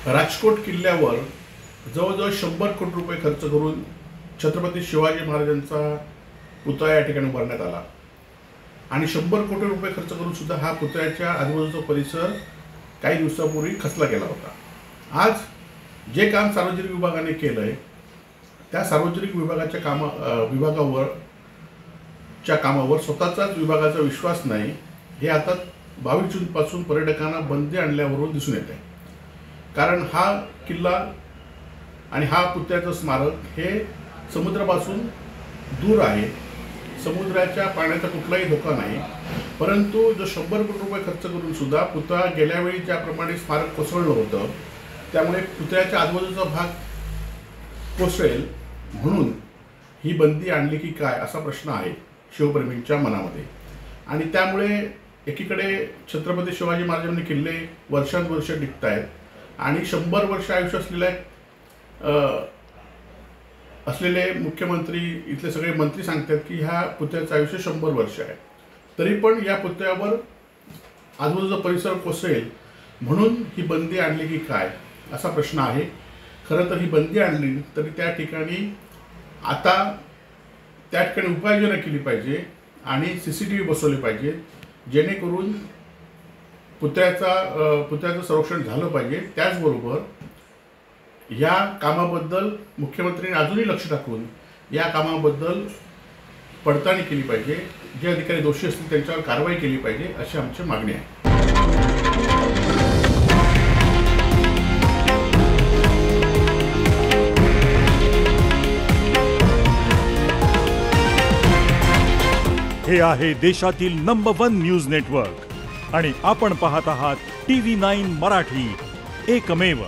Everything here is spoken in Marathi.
राजकोट किल्ल्यावर जवळजवळ 100 कोटी रुपये खर्च करून छत्रपती शिवाजी महाराजांचा पुतळा या ठिकाणी उभारण्यात आला आणि 100 कोटी रुपये खर्च करून सुद्धा हा पुतळ्याच्या आजूबाजूचा परिसर काही दिवसापूर्वी खचला गेला होता। आज जे काम सार्वजनिक विभागाने केलंय त्या सार्वजनिक विभागाच्या कामावर स्वतःचाच विभागाचा विश्वास नाही हे आता 22 जून पासून पर्यटकांना बंदी आणल्यावरून दिसून येते। कारण हा किल्ला आणि हा पुतळ्याचं स्मारक हे समुद्रापासून दूर आहे, समुद्राच्या पाण्याचा कुठलाही धोका नाही, परंतु जो 100 कोटी रुपये खर्च करून सुद्धा पुतळा गेल्या वेळी ज्याप्रमाणे स्मारक कोसळलं होतं त्यामुळे पुतळ्याच्या आजूबाजूचा भाग कोसळेल म्हणून ही बंदी आणली की काय असा प्रश्न आहे शिवप्रेमींच्या मनामध्ये। आणि त्यामुळे एकीकडे छत्रपती शिवाजी महाराजांनी किल्ले वर्षानुवर्ष टिकतायत आणि 100 वर्ष आयुष्य असलेले मुख्यमंत्री इथले सगळे मंत्री सांगतात की ह्या पुतळ्याचं आयुष्य 100 वर्ष आहे, तरी पण या पुतळ्यावर आजूबाजूचा परिसर कोसळेल म्हणून ही बंदी आणली की काय असा प्रश्न आहे। खरं तर ही बंदी आणली तरी त्या ठिकाणी उपाययोजना केली पाहिजे आणि CCTV बसवले पाहिजे जेणेकरून पुतळ्याचं संरक्षण झालं पाहिजे। त्याचबरोबर या कामाबद्दल मुख्यमंत्र्यांनी अजूनही लक्ष टाकून या कामाबद्दल पडताळणी केली पाहिजे, जे अधिकारी दोषी असतील त्यांच्यावर कारवाई केली पाहिजे अशी आमची मागणी आहे। हे आहे देशातील नंबर 1 न्यूज नेटवर्क आणि आपण पाहत आहात TV9 मराठी, एकमेव।